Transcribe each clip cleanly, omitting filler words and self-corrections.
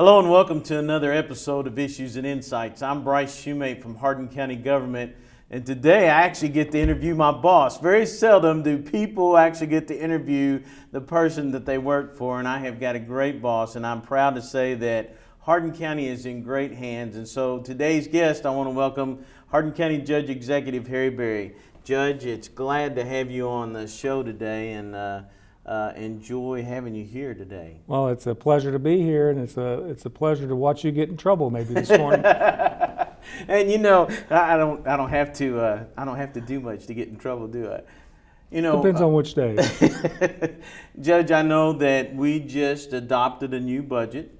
Hello and welcome to another episode of Issues and Insights. I'm Bryce Shoemate from Hardin County Government, and today I actually get to interview my boss. Very seldom do people actually get to interview the person that they work for, and I have got a great boss, and I'm proud to say that Hardin County is in great hands. And so today's guest, I want to welcome Hardin County Judge Executive Harry Berry. Judge, it's glad to have you on the show today, and enjoy having you here today. Well, it's a pleasure to be here, and it's a pleasure to watch you get in trouble maybe this morning. And you know, I don't have to do much to get in trouble, do I? You know, depends on which day. Judge, I know that we just adopted a new budget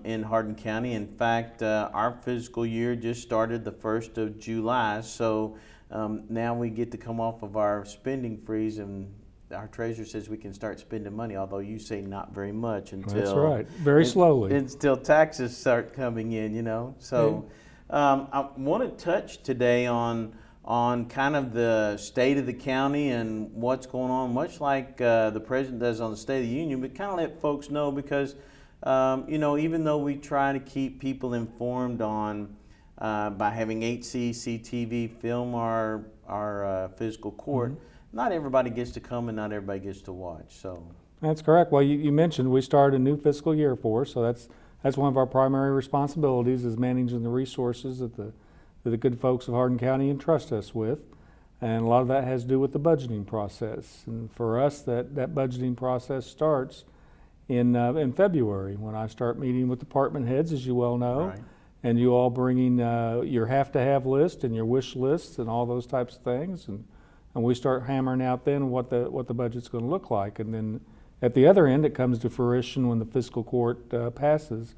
in Hardin County. In fact, our fiscal year just started the 1st of July, so now we get to come off of our spending freeze, and our treasurer says we can start spending money, although you say not very much until... That's right, very slowly. Until taxes start coming in, you know. So I want to touch today on kind of the state of the county and what's going on, much like the president does on the State of the Union, but kind of let folks know because, you know, even though we try to keep people informed on by having HCCTV film our fiscal court, not everybody gets to come and not everybody gets to watch. So that's correct. Well, you mentioned we started a new fiscal year for us, so that's one of our primary responsibilities is managing the resources that the good folks of Hardin County entrust us with, and a lot of that has to do with the budgeting process. And for us, that budgeting process starts in February when I start meeting with department heads, as you well know, right. And you all bringing your have-to-have list and your wish lists and all those types of things, and we start hammering out then what the budget's going to look like. And then at the other end, it comes to fruition when the fiscal court passes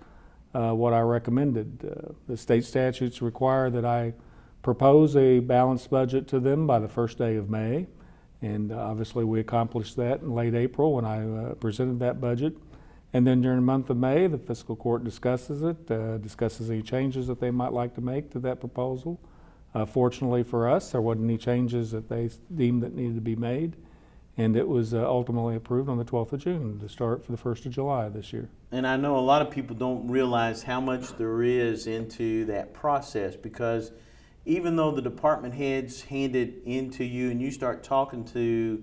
what I recommended. The state statutes require that I propose a balanced budget to them by the first day of May. And obviously we accomplished that in late April when I presented that budget. And then during the month of May, the fiscal court discusses it, discusses any changes that they might like to make to that proposal. Fortunately for us, there wasn't any changes that they deemed that needed to be made, and it was ultimately approved on the 12th of June to start for the 1st of July this year. And I know a lot of people don't realize how much there is into that process, because even though the department heads hand it into you and you start talking to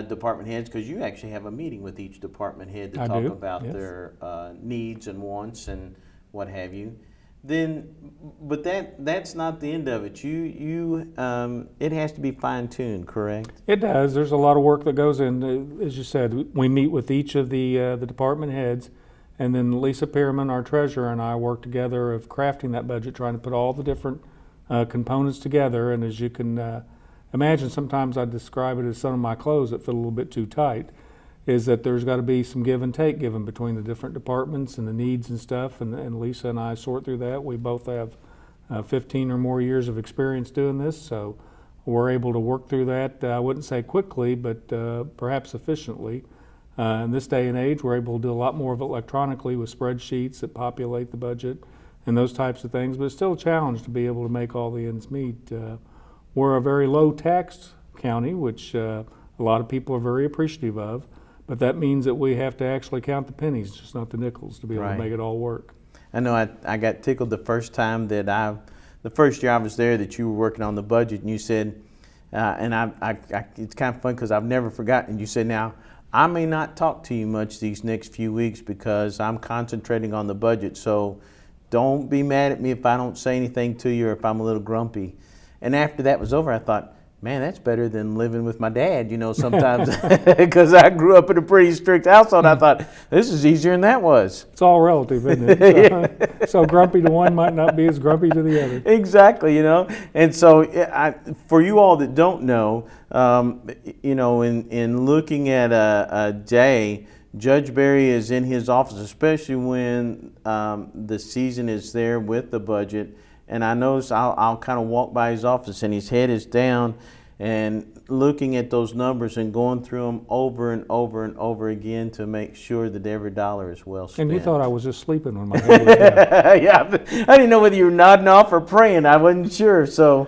department heads, because you actually have a meeting with each department head to talk about their needs and wants and what have you. But that's not the end of it. It has to be fine-tuned, correct? It does. There's a lot of work that goes in. As you said, we meet with each of the department heads, and then Lisa Pearman, our treasurer, and I work together of crafting that budget, trying to put all the different components together. And as you can imagine, sometimes I describe it as some of my clothes that fit a little bit too tight, is that there's got to be some give and take given between the different departments and the needs and stuff, and Lisa and I sort through that. We both have 15 or more years of experience doing this, so we're able to work through that, I wouldn't say quickly, but perhaps efficiently. In this day and age, we're able to do a lot more of it electronically with spreadsheets that populate the budget and those types of things, but it's still a challenge to be able to make all the ends meet. We're a very low taxed county, which a lot of people are very appreciative of. But that means that we have to actually count the pennies, just not the nickels, to be able to make it all work. I know I got tickled the first time the first year I was there that you were working on the budget, and you said, and it's kind of fun because I've never forgotten, you said, now, I may not talk to you much these next few weeks because I'm concentrating on the budget, so don't be mad at me if I don't say anything to you or if I'm a little grumpy. And after that was over, I thought, man, that's better than living with my dad, you know, sometimes, because I grew up in a pretty strict household. I thought, this is easier than that was. It's all relative, isn't it? So grumpy to one might not be as grumpy to the other. Exactly, you know. And so for you all that don't know, you know, in looking at a day, Judge Berry is in his office, especially when the season is there with the budget. And I notice I'll kind of walk by his office and his head is down and looking at those numbers and going through them over and over and over again to make sure that every dollar is well spent. And you thought I was just sleeping when my head was down. Yeah, I didn't know whether you were nodding off or praying. I wasn't sure. So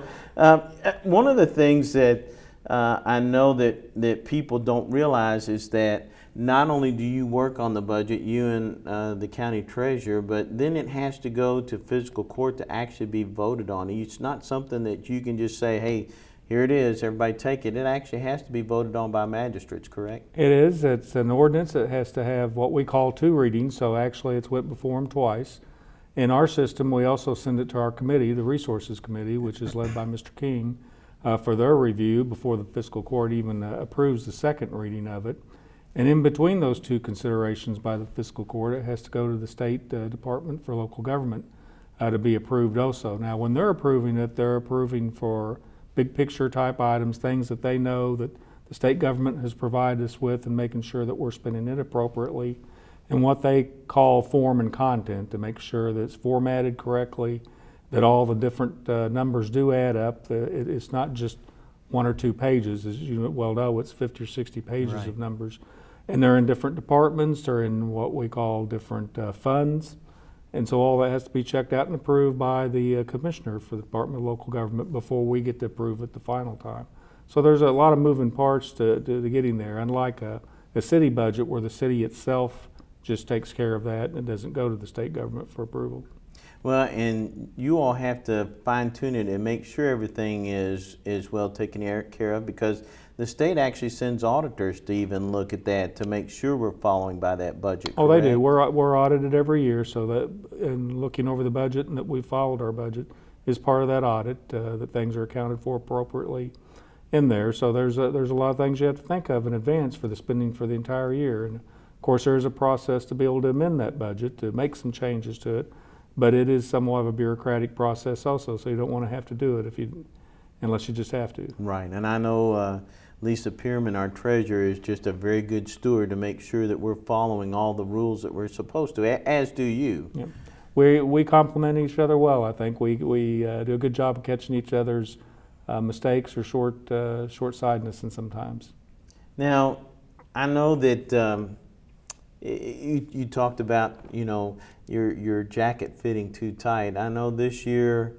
one of the things that I know that people don't realize is that not only do you work on the budget, you and the county treasurer, but then it has to go to fiscal court to actually be voted on. It's not something that you can just say, hey, here it is, everybody take it. It actually has to be voted on by magistrates, correct? It is. It's an ordinance that has to have what we call 2 readings, so actually it's went before them twice. In our system, we also send it to our committee, the Resources Committee, which is led by Mr. King, for their review before the fiscal court even approves the second reading of it. And in between those 2 considerations by the fiscal court, it has to go to the State Department for Local Government to be approved also. Now, when they're approving it, they're approving for big picture type items, things that they know that the state government has provided us with, and making sure that we're spending it appropriately, and what they call form and content, to make sure that it's formatted correctly, that all the different numbers do add up. It's not just 1 or 2 pages, as you well know, it's 50 or 60 pages Right. of numbers. And they're in different departments, they're in what we call different funds. And so all that has to be checked out and approved by the commissioner for the Department of Local Government before we get to approve it the final time. So there's a lot of moving parts to getting there, unlike a city budget where the city itself just takes care of that and it doesn't go to the state government for approval. Well, and you all have to fine tune it and make sure everything is well taken care of, because the state actually sends auditors to even look at that to make sure we're following by that budget. Oh, they do. correct? We're audited every year, so that, and looking over the budget and that we followed our budget is part of that audit, that things are accounted for appropriately in there. So there's a lot of things you have to think of in advance for the spending for the entire year. And of course, there is a process to be able to amend that budget, to make some changes to it, but it is somewhat of a bureaucratic process also, so you don't want to have to do it unless you just have to. Right, and I know Lisa Pierman, our treasurer, is just a very good steward to make sure that we're following all the rules that we're supposed to, as do you. Yep. We complement each other well. I think we do a good job of catching each other's mistakes or short-sightedness and sometimes. Now, I know that you talked about, your jacket fitting too tight. I know this year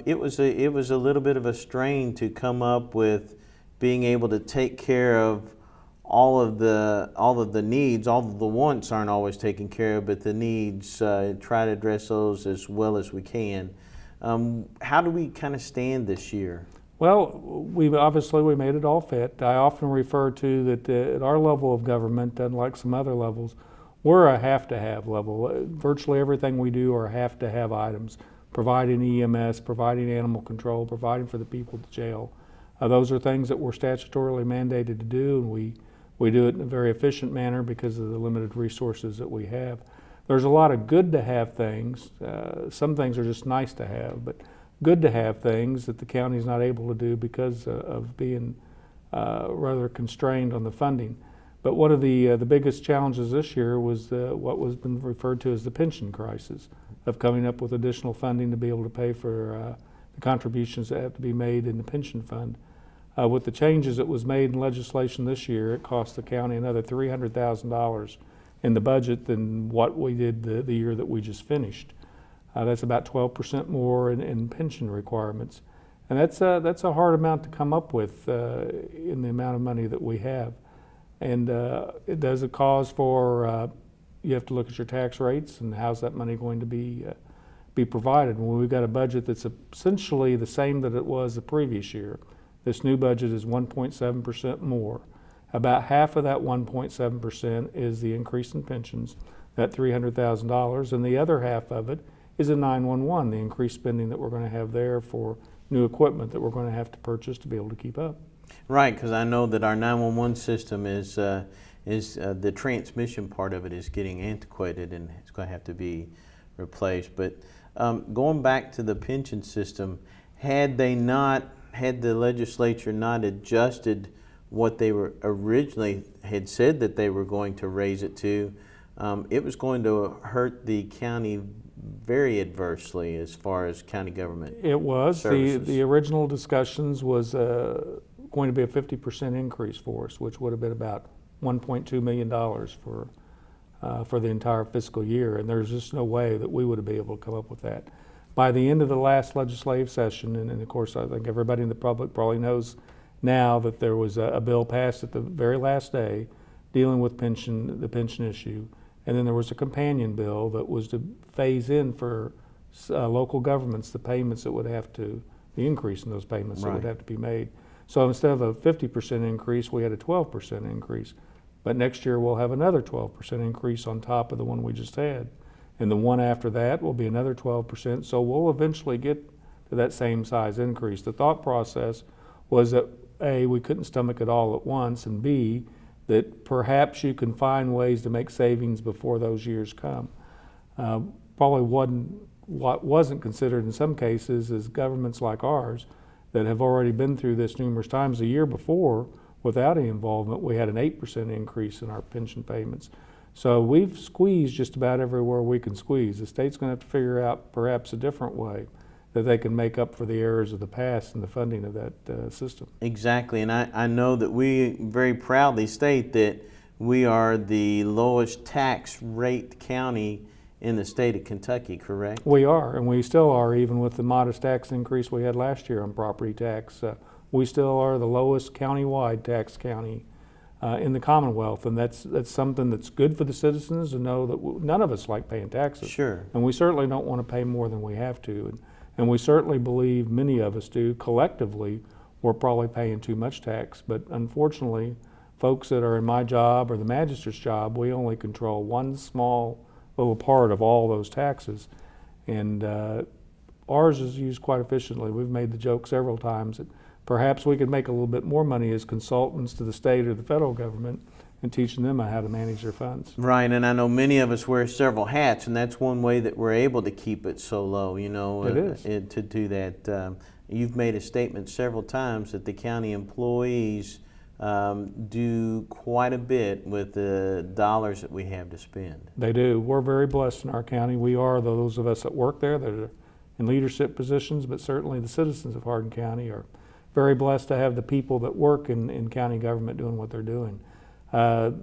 it was a little bit of a strain to come up with being able to take care of all of the needs. All of the wants aren't always taken care of, but the needs, try to address those as well as we can. How do we kind of stand this year? Well, we made it all fit. I often refer to that at our level of government, unlike some other levels, we're a have-to-have level. Virtually everything we do are have-to-have items. Providing EMS, providing animal control, providing for the people at the jail. Those are things that we're statutorily mandated to do, and we do it in a very efficient manner because of the limited resources that we have. There's a lot of good to have things. Some things are just nice to have, but good to have things that the county's not able to do because of being rather constrained on the funding. But one of the biggest challenges this year was what was been referred to as the pension crisis, of coming up with additional funding to be able to pay for the contributions that have to be made in the pension fund. With the changes that was made in legislation this year, it cost the county another $300,000 in the budget than what we did the year that we just finished. That's about 12% more in pension requirements. And that's a hard amount to come up with in the amount of money that we have. And it does a cause for, you have to look at your tax rates and how's that money going to be provided. When we've got a budget that's essentially the same that it was the previous year, this new budget is 1.7% more. About half of that 1.7% is the increase in pensions, that $300,000, and the other half of it is a 911, the increased spending that we're going to have there for new equipment that we're going to have to purchase to be able to keep up. Right, because I know that our 911 system is the transmission part of it is getting antiquated and it's going to have to be replaced. But going back to the pension system, had the legislature not adjusted what they were originally had said that they were going to raise it to, it was going to hurt the county very adversely as far as county government. It was. The original discussions was going to be a 50% increase for us, which would have been about $1.2 million for the entire fiscal year, and there's just no way that we would have been able to come up with that. By the end of the last legislative session, and of course I think everybody in the public probably knows now that there was a bill passed at the very last day dealing with the pension issue. And then there was a companion bill that was to phase in for local governments the payments that would have to, the increase in those payments that would have to be made. So instead of a 50% increase, we had a 12% increase. But next year we'll have another 12% increase on top of the one we just had. And the one after that will be another 12%. So we'll eventually get to that same size increase. The thought process was that A, we couldn't stomach it all at once, and B, that perhaps you can find ways to make savings before those years come. Probably what wasn't considered in some cases is governments like ours that have already been through this numerous times. The year before, without any involvement, we had an 8% increase in our pension payments. So we've squeezed just about everywhere we can squeeze. The state's going to have to figure out perhaps a different way that they can make up for the errors of the past in the funding of that system. Exactly, and I know that we very proudly state that we are the lowest tax rate county in the state of Kentucky, correct? We are, and we still are, even with the modest tax increase we had last year on property tax. We still are the lowest countywide tax county in the Commonwealth, and that's something that's good for the citizens to know that none of us like paying taxes. Sure. And we certainly don't want to pay more than we have to. And we certainly believe, many of us do, collectively, we're probably paying too much tax. But unfortunately, folks that are in my job or the magistrate's job, we only control one small little part of all those taxes. And ours is used quite efficiently. We've made the joke several times that perhaps we could make a little bit more money as consultants to the state or the federal government and teaching them how to manage their funds. Right, and I know many of us wear several hats, and that's one way that we're able to keep it so low, you know. It is. To do that. You've made a statement several times that the county employees do quite a bit with the dollars that we have to spend. They do. We're very blessed in our county. We are, those of us that work there that are in leadership positions, but certainly the citizens of Hardin County are very blessed to have the people that work in county government doing what they're doing.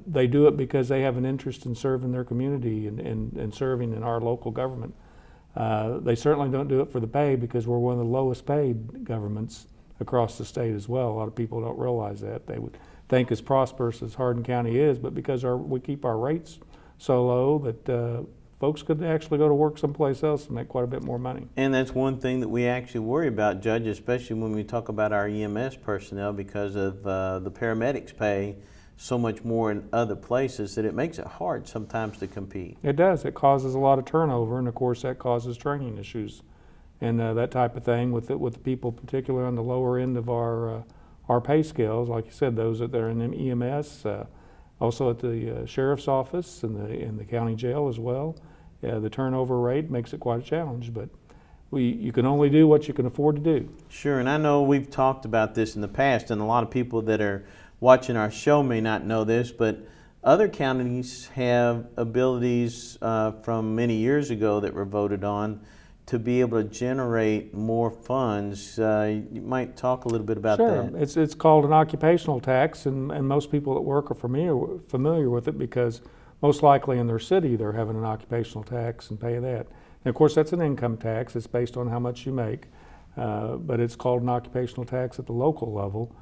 They do it because they have an interest in serving their community and serving in our local government. They certainly don't do it for the pay because we're one of the lowest paid governments across the state as well. A lot of people don't realize that. They would think as prosperous as Hardin County is, but because we keep our rates so low that folks could actually go to work someplace else and make quite a bit more money. And that's one thing that we actually worry about, Judge, especially when we talk about our EMS personnel, because of the paramedics pay so much more in other places that it makes it hard sometimes to compete. It does. It causes a lot of turnover, and of course that causes training issues and that type of thing with the people, particularly on the lower end of our pay scales. Like you said, those that are in EMS, also at the sheriff's office and in the county jail as well. The turnover rate makes it quite a challenge, but you can only do what you can afford to do. Sure, and I know we've talked about this in the past, and a lot of people that are watching our show may not know this, but other counties have abilities from many years ago that were voted on to be able to generate more funds. You might talk a little bit about Sure. that. It's called an occupational tax, and most people at work are familiar with it because most likely in their city they're having an occupational tax and pay that. And of course that's an income tax. It's based on how much you make, but it's called an occupational tax at the local level.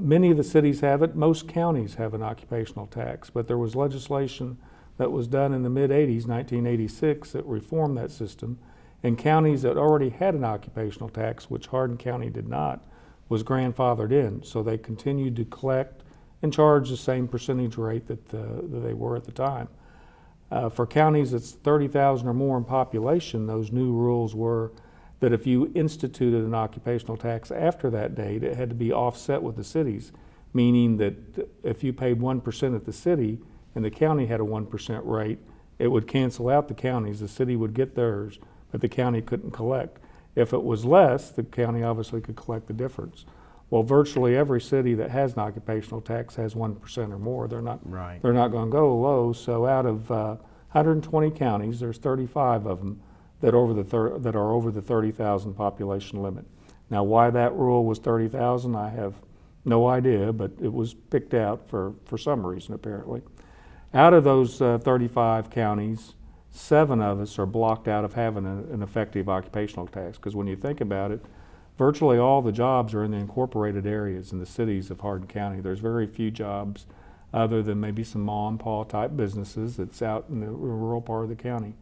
Many of the cities have it. Most counties have an occupational tax, but there was legislation that was done in the mid-'80s, 1986, that reformed that system. And counties that already had an occupational tax, which Hardin County did not, was grandfathered in. So they continued to collect and charge the same percentage rate that they were at the time. For counties that's 30,000 or more in population, those new rules were that if you instituted an occupational tax after that date, it had to be offset with the cities, meaning that if you paid 1% at the city and the county had a 1% rate, it would cancel out the counties. The city would get theirs, but the county couldn't collect. If it was less, the county obviously could collect the difference. Well, virtually every city that has an occupational tax has 1% or more. They're not Right. They're not going to go low. So out of 120 counties, there's 35 of them that are over the 30,000 population limit. Now, why that rule was 30,000, I have no idea, but it was picked out for some reason apparently. Out of those 35 counties, 7 of us are blocked out of having an effective occupational tax, because when you think about it, virtually all the jobs are in the incorporated areas in the cities of Hardin County. There's very few jobs other than maybe some mom and pa type businesses that's out in the rural part of the county.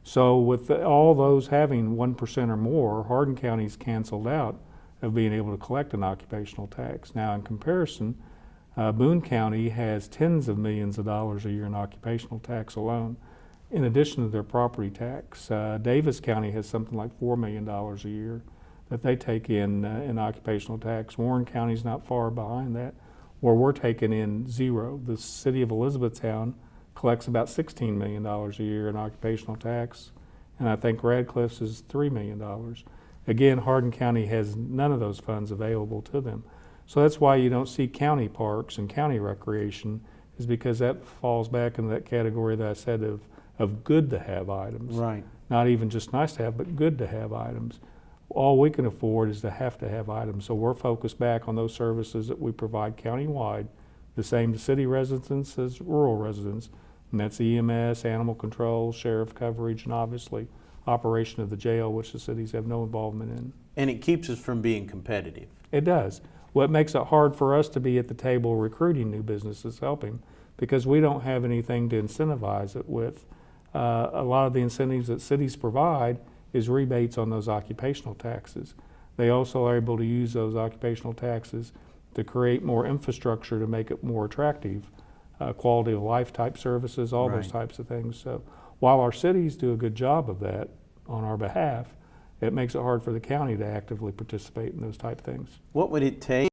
So with all those having 1% or more, Hardin County's canceled out of being able to collect an occupational tax. Now in comparison, Boone County has tens of millions of dollars a year in occupational tax alone, in addition to their property tax. Davis County has something like $4 million a year that they take in occupational tax. Warren County's not far behind that, where we're taking in zero. The city of Elizabethtown collects about $16 million a year in occupational tax, and I think Radcliffe's is $3 million. Again, Hardin County has none of those funds available to them. So that's why you don't see county parks and county recreation, is because that falls back into that category that I said of good to have items. Right. Not even just nice to have, but good to have items. All we can afford is to have items. So we're focused back on those services that we provide countywide, the same to city residents as rural residents. And that's EMS, animal control, sheriff coverage, and obviously operation of the jail, which the cities have no involvement in. And it keeps us from being competitive. It does. What makes it hard for us to be at the table recruiting new businesses, helping, because we don't have anything to incentivize it with. A lot of the incentives that cities provide is rebates on those occupational taxes. They also are able to use those occupational taxes to create more infrastructure to make it more attractive, quality of life type services, all those types of things. So while our cities do a good job of that on our behalf, it makes it hard for the county to actively participate in those type things. What would it take